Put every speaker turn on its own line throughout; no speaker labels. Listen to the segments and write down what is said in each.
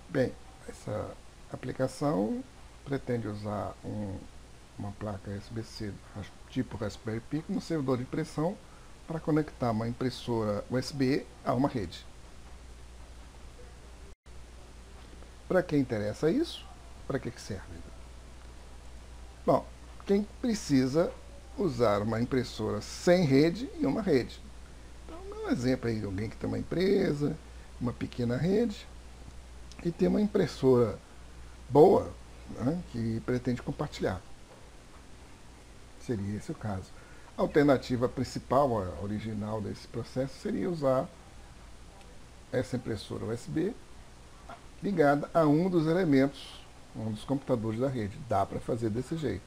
Bem, essa aplicação pretende usar uma placa USB-C tipo Raspberry Pi como servidor de impressão para conectar uma impressora USB a uma rede. Para quem interessa isso, para que serve? Bom, quem precisa usar uma impressora sem rede e uma rede. Então, dá um exemplo aí de alguém que tem uma empresa, uma pequena rede, e tem uma impressora boa, né, que pretende compartilhar. Seria esse o caso. A alternativa principal, a original desse processo, seria usar essa impressora USB ligada a um dos elementos, um dos computadores da rede. Dá para fazer desse jeito.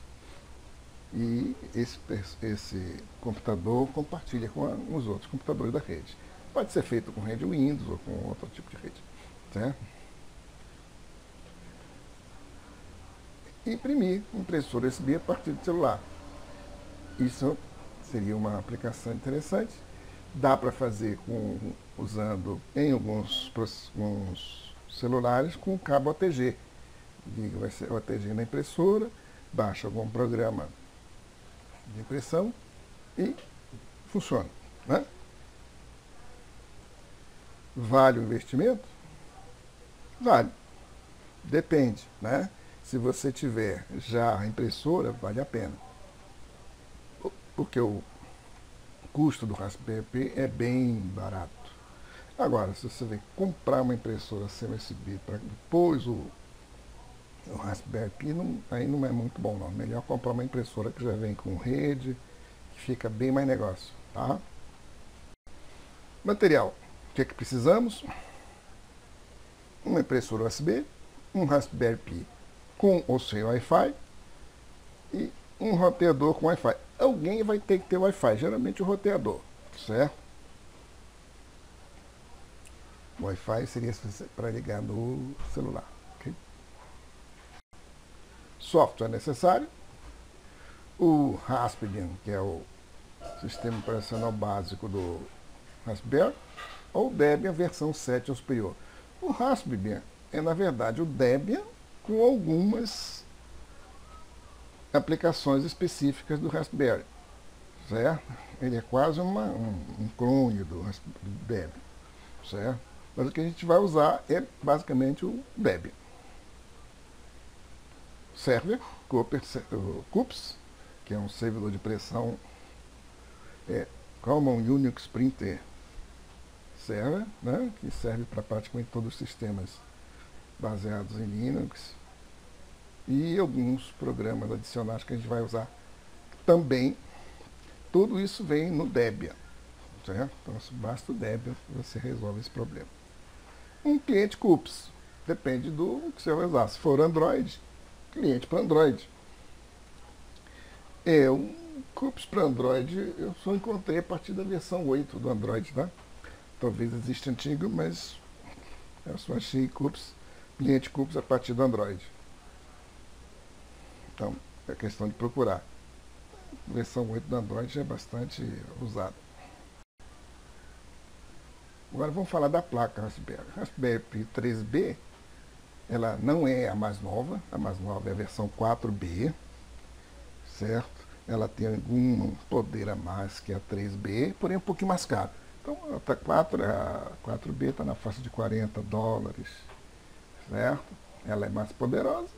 E esse computador compartilha com os outros computadores da rede. Pode ser feito com rede Windows ou com outro tipo de rede. Certo? Imprimir impressora USB a partir do celular. Isso seria uma aplicação interessante. Dá para fazer usando em alguns celulares com cabo OTG. Liga o OTG na impressora, baixa algum programa de impressão e funciona. Né? Vale o investimento? Vale. Depende. Né? Se você tiver já a impressora, vale a pena. Porque o custo do Raspberry Pi é bem barato. Agora, se você vai comprar uma impressora sem USB para depois o Raspberry Pi, aí não é muito bom não. Melhor comprar uma impressora que já vem com rede, que fica bem mais negócio. Tá? Material. O que é que precisamos? Uma impressora USB, um Raspberry Pi com ou sem Wi-Fi e um roteador com Wi-Fi. Alguém vai ter que ter Wi-Fi, geralmente o roteador, certo? O Wi-Fi seria para ligar no celular. Okay? Software necessário. O Raspbian, que é o sistema operacional básico do Raspberry, ou o Debian versão 7 ou superior. O Raspbian é, na verdade, o Debian com algumas aplicações específicas do Raspberry. Certo? Ele é quase um clone do Debian. Certo? Mas o que a gente vai usar é basicamente o Debian. Server, CUPS, que é um servidor de pressão Common Unix Printer Server, né, que serve para praticamente todos os sistemas baseados em Linux, e alguns programas adicionais que a gente vai usar também. Tudo isso vem no Debian. Certo? Então, basta o Debian que você resolve esse problema. Um cliente CUPS, depende do que você vai usar. Se for Android, cliente para Android. Um CUPS para Android eu só encontrei a partir da versão 8 do Android, tá? Talvez exista antigo, mas eu só achei CUPS, cliente CUPS a partir do Android. Então, é questão de procurar. A versão 8 do Android já é bastante usada. Agora vamos falar da placa Raspberry. Raspberry Pi 3B, ela não é a mais nova é a versão 4B, certo? Ela tem algum poder a mais que a 3B, porém um pouquinho mais caro. Então a 4B está na faixa de $40, certo? Ela é mais poderosa.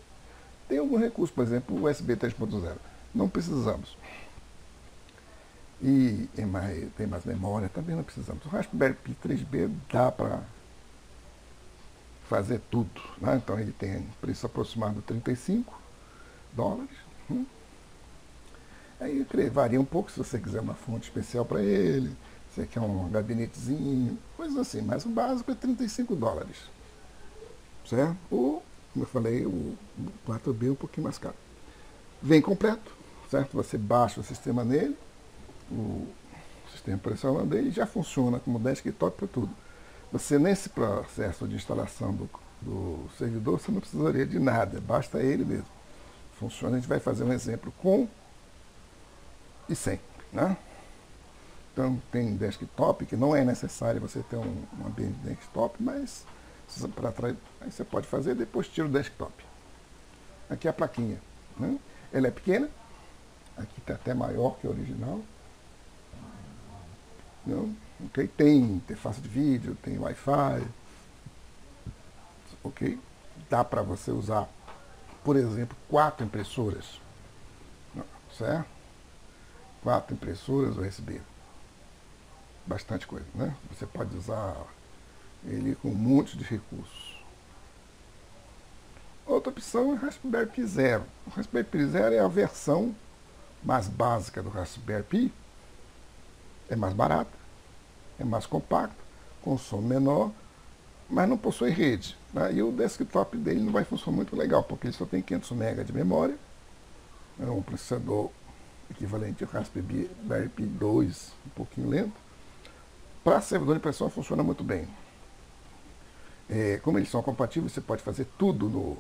Tem algum recurso, por exemplo, o USB 3.0. Não precisamos. E tem mais memória, também não precisamos. O Raspberry Pi 3B dá para fazer tudo. Né? Então ele tem preço aproximado de $35. Aí varia um pouco se você quiser uma fonte especial para ele, se você quer um gabinetezinho, coisas assim. Mas o básico é $35. Certo? Ou, como eu falei, o 4B é um pouquinho mais caro. Vem completo, certo? Você baixa o sistema nele, o sistema operacional dele já funciona como desktop para tudo. Você, nesse processo de instalação do servidor, você não precisaria de nada, basta ele mesmo. Funciona, a gente vai fazer um exemplo com e sem. Né? Então, tem desktop, que não é necessário você ter um ambiente desktop, mas Aí você pode fazer, depois tira o desktop. Aqui é a plaquinha, né? Ela é pequena, aqui está até maior que a original. Não? Ok? Tem interface de vídeo, tem Wi-Fi. Ok? Dá para você usar, por exemplo, 4 impressoras. Certo? 4 impressoras USB. Bastante coisa, né? Você pode usar ele com um monte de recursos. Outra opção é o Raspberry Pi Zero. O Raspberry Pi Zero é a versão mais básica do Raspberry Pi. É mais barato, é mais compacto, consome menor, mas não possui rede. Né? E o desktop dele não vai funcionar muito legal, porque ele só tem 500 MB de memória, é um processador equivalente ao Raspberry Pi 2, um pouquinho lento. Para servidor de impressão funciona muito bem. Como eles são compatíveis, você pode fazer tudo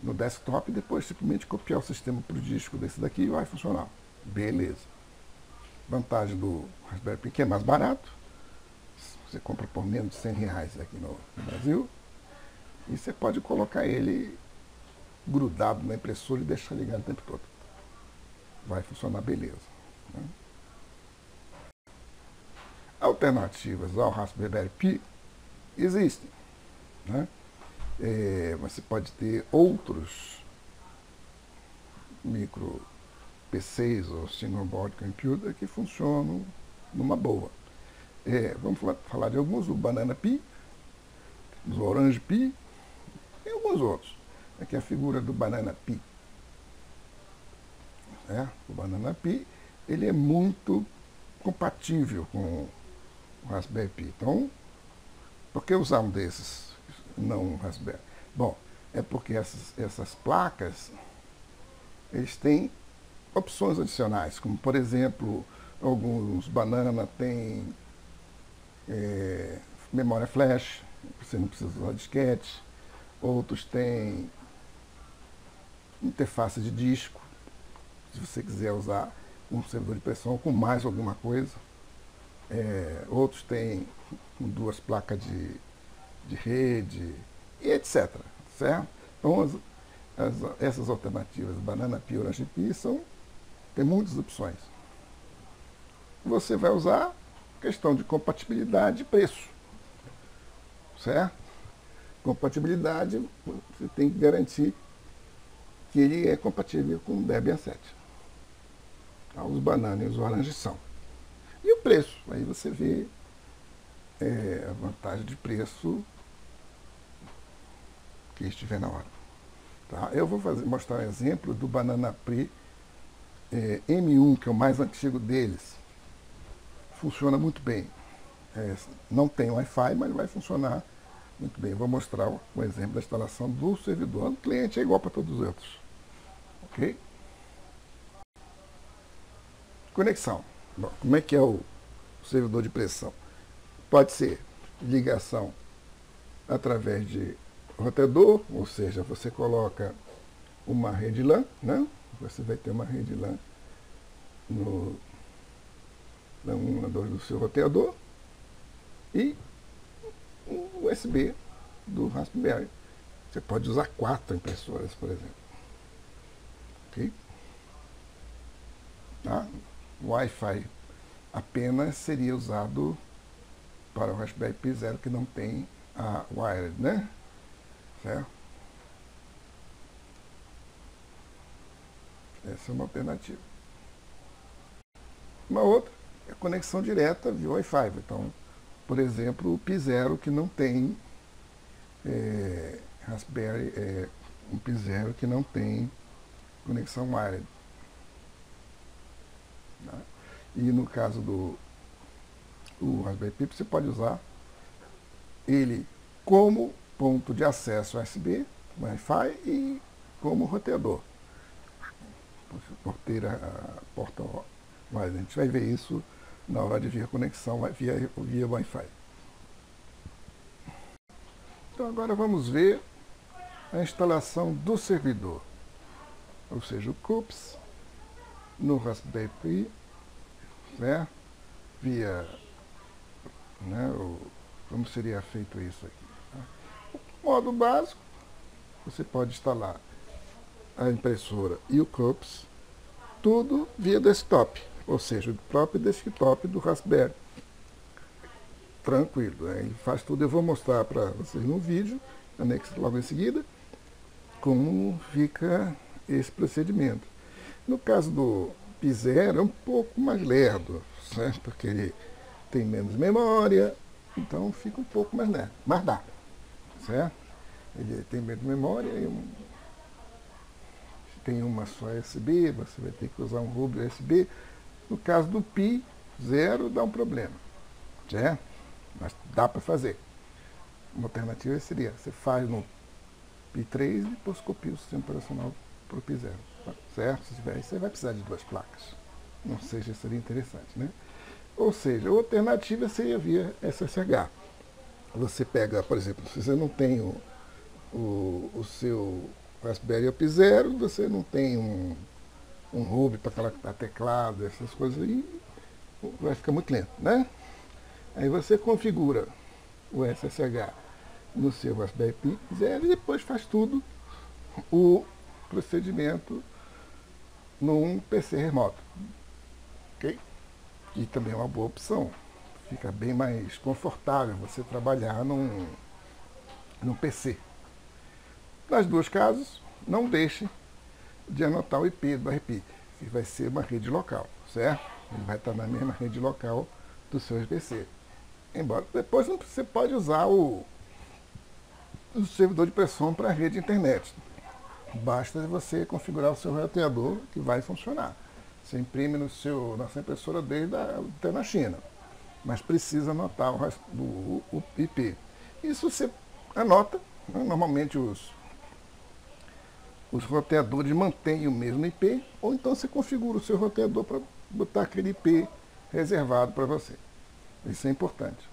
no desktop e depois simplesmente copiar o sistema para o disco desse daqui e vai funcionar. Beleza. Vantagem do Raspberry Pi que é mais barato. Você compra por menos de R$100 aqui no Brasil. E você pode colocar ele grudado na impressora e deixar ligado o tempo todo. Vai funcionar beleza. Né? Alternativas ao Raspberry Pi existem. Né? Você pode ter outros micro PCs ou single board computer que funcionam numa boa. Vamos falar de alguns, o Banana Pi, o Orange Pi e alguns outros. Aqui é a figura do Banana Pi. O Banana Pi ele é muito compatível com o Raspberry Pi. Então, por que usar um desses, não um Raspberry? Bom, é porque essas placas, eles têm opções adicionais, como por exemplo, alguns Banana têm memória flash, você não precisa usar disquete, outros têm interface de disco, se você quiser usar um servidor de pressão com mais alguma coisa. Outros têm 2 placas de rede, e etc. Certo? Então, essas alternativas, Banana Pi e Orange Pi, tem muitas opções. Você vai usar questão de compatibilidade e preço. Certo? Compatibilidade, você tem que garantir que ele é compatível com o Debian 7. Os Banana e os Orange são. E o preço? Aí você vê a vantagem de preço que estiver na hora. Tá? Eu vou mostrar um exemplo do Banana Pi M1, que é o mais antigo deles. Funciona muito bem. Não tem Wi-Fi, mas vai funcionar muito bem. Eu vou mostrar um exemplo da instalação do servidor. O cliente é igual para todos os outros. Ok? Conexão. Bom, como é que é o servidor de pressão? Pode ser ligação através de roteador, ou seja, você coloca uma rede LAN, né? Você vai ter uma rede LAN no do seu roteador e um USB do Raspberry. Você pode usar 4 impressoras, por exemplo. Ok? Tá? O Wi-Fi apenas seria usado para o Raspberry Pi Zero, que não tem a wired, né? Certo? Essa é uma alternativa. Uma outra é a conexão direta via Wi-Fi. Então, por exemplo, o Pi Zero, que não tem Raspberry, um Pi Zero que não tem conexão wired. Tá? E no caso do Raspberry Pi, você pode usar ele como ponto de acesso USB, Wi-Fi e como roteador. Porteira, porta wireless. A gente vai ver isso na hora de ver a conexão via Wi-Fi. Então agora vamos ver a instalação do servidor, ou seja, o CUPS no Raspberry Pi, né, via, né, como seria feito isso aqui. Tá? Modo básico, você pode instalar a impressora e o CUPS, tudo via desktop, ou seja, o próprio desktop do Raspberry. Tranquilo, né? Ele faz tudo. Eu vou mostrar para vocês no vídeo, anexo logo em seguida, como fica esse procedimento. No caso do P0 é um pouco mais lerdo, certo? Porque ele tem menos memória, então fica um pouco mais lerdo, mas dá, certo? Ele tem menos memória e tem uma só USB, você vai ter que usar um hub USB. No caso do P0 dá um problema, certo? Mas dá para fazer. Uma alternativa seria, você faz no P3 e depois copia o sistema operacional para o P0, certo? Se tiver, você vai precisar de 2 placas. Não sei se seria interessante, né? Ou seja, a alternativa seria via SSH. Você pega, por exemplo, se você não tem o seu Raspberry Pi Zero, você não tem um hub para colocar teclado, essas coisas aí, vai ficar muito lento, né? Aí você configura o SSH no seu Raspberry Pi Zero e depois faz tudo o procedimento num PC remoto, ok? E também é uma boa opção. Fica bem mais confortável você trabalhar num PC. Nas duas casos, não deixe de anotar o IP do RP, que vai ser uma rede local, certo? Ele vai estar na mesma rede local do seu PC. Embora depois você pode usar o servidor de pressão para a rede internet. Basta você configurar o seu roteador que vai funcionar. Você imprime na sua impressora desde até na China, mas precisa anotar o IP. Isso você anota, né? Normalmente os roteadores mantêm o mesmo IP, ou então você configura o seu roteador para botar aquele IP reservado para você. Isso é importante.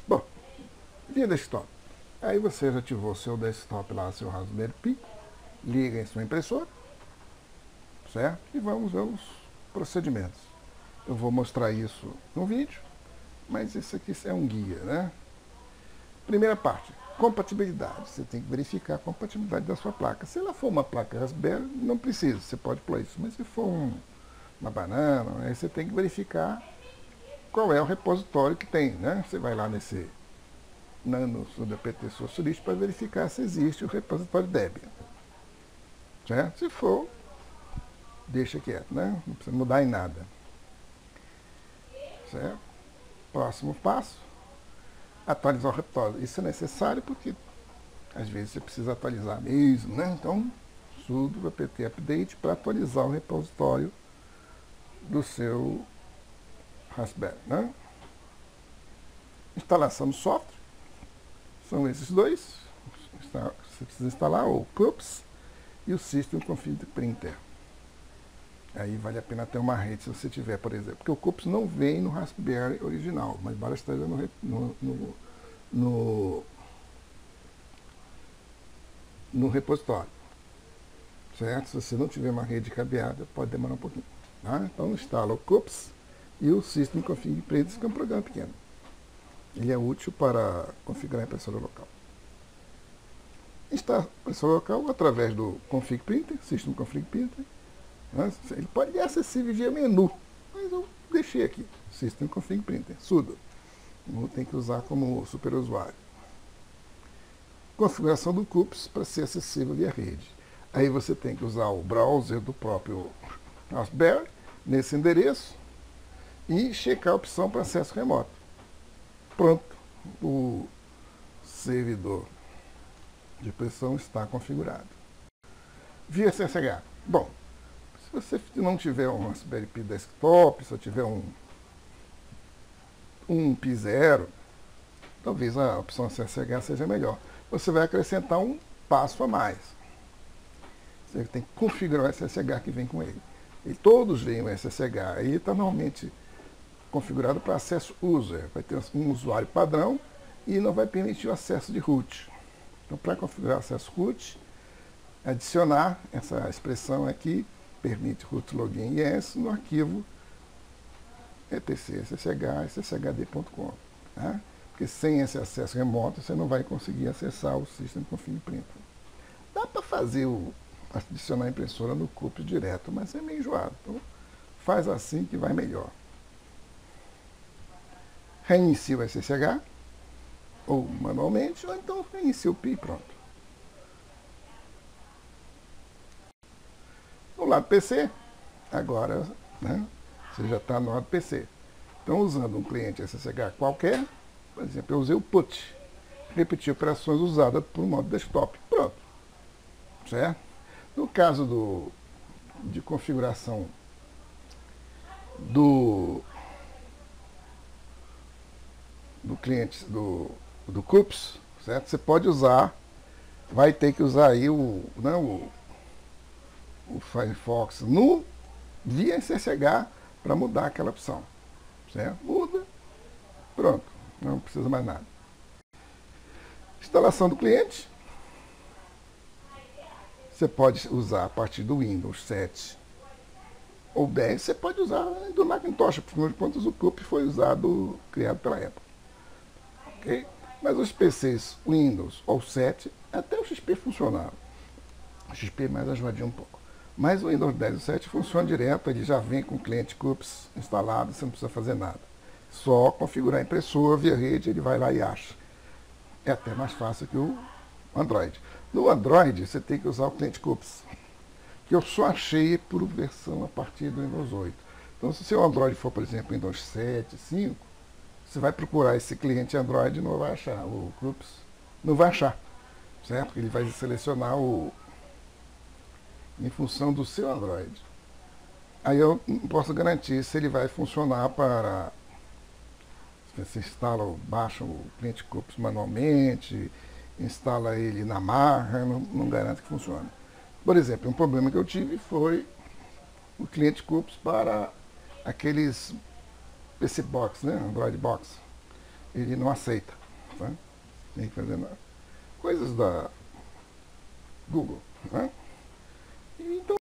Bom, via desktop. Aí você já ativou o seu desktop lá, seu Raspberry Pi, liga em sua impressora, certo? E vamos ver os procedimentos. Eu vou mostrar isso no vídeo, mas isso aqui é um guia, né? Primeira parte, compatibilidade. Você tem que verificar a compatibilidade da sua placa. Se ela for uma placa Raspberry, não precisa, você pode pôr isso. Mas se for uma banana, aí você tem que verificar qual é o repositório que tem, né? Você vai lá no sudo-apt socialist para verificar se existe o repositório Debian. Certo? Se for, deixa quieto, né? Não precisa mudar em nada. Certo? Próximo passo, atualizar o repositório. Isso é necessário porque às vezes você precisa atualizar mesmo, né? Então, sudo apt update para atualizar o repositório do seu Raspberry, né? Instalação do software. São esses dois. Você precisa instalar o CUPS e o System Config Printer. Aí vale a pena ter uma rede se você tiver, por exemplo. Porque o CUPS não vem no Raspberry original, mas basta estar no repositório. Certo? Se você não tiver uma rede cabeada, pode demorar um pouquinho. Tá? Então instala o CUPS e o System Config Printer, que é um programa pequeno. Ele é útil para configurar a impressora local. Instala a impressora local através do Config Printer, System Config Printer. Né? Ele pode ser acessível via menu, mas eu deixei aqui, System Config Printer, sudo. Não tem que usar como superusuário. Configuração do CUPS para ser acessível via rede. Aí você tem que usar o browser do próprio Raspberry, nesse endereço, e checar a opção para acesso remoto. Pronto, o servidor de pressão está configurado. Via SSH. Bom, se você não tiver um Raspberry Pi Desktop, se tiver um Pi Zero, talvez a opção SSH seja melhor. Você vai acrescentar um passo a mais. Você tem que configurar o SSH que vem com ele. E todos vêm o SSH. Ele está normalmente configurado para acesso user. Vai ter um usuário padrão e não vai permitir o acesso de root. Então, para configurar o acesso root, adicionar essa expressão aqui, permite root login yes no arquivo etc ssh sshd.com. Tá? Porque sem esse acesso remoto você não vai conseguir acessar o System Config Printer. Dá para fazer adicionar a impressora no CUPS direto, mas é meio enjoado. Então, faz assim que vai melhor. Reinicia o SSH, ou manualmente, ou então reinicia o PI e pronto. No lado PC, agora, né, você já está no lado PC. Então, usando um cliente SSH qualquer, por exemplo, eu usei o PUT, repetir operações usadas por um modo desktop. Pronto. Certo? No caso de configuração do cliente do CUPS, certo? Você pode usar, vai ter que usar aí o Firefox via SSH para mudar aquela opção. Certo? Muda, pronto, não precisa mais nada. Instalação do cliente, você pode usar a partir do Windows 7 ou 10, você pode usar do Macintosh, afinal de contas o CUP foi criado pela Apple. Okay? Mas os PCs Windows ou 7, até o XP funcionava. O XP é mais ajudadinho um pouco. Mas o Windows 10 e 7 funciona direto, ele já vem com o cliente CUPS instalado, você não precisa fazer nada. Só configurar a impressora via rede, ele vai lá e acha. É até mais fácil que o Android. No Android, você tem que usar o cliente CUPS, que eu só achei por versão a partir do Windows 8. Então, se o seu Android for, por exemplo, Windows 7, 5, você vai procurar esse cliente Android e não vai achar. O CUPS não vai achar, certo? Porque ele vai selecionar em função do seu Android. Aí eu não posso garantir se ele vai funcionar para... Você instala, baixa o cliente CUPS manualmente, instala ele na marra, não garante que funcione. Por exemplo, um problema que eu tive foi o cliente CUPS para aqueles PC Box, né? Android Box. Ele não aceita. Tá? Tem que fazer coisas da Google. Né? E, então,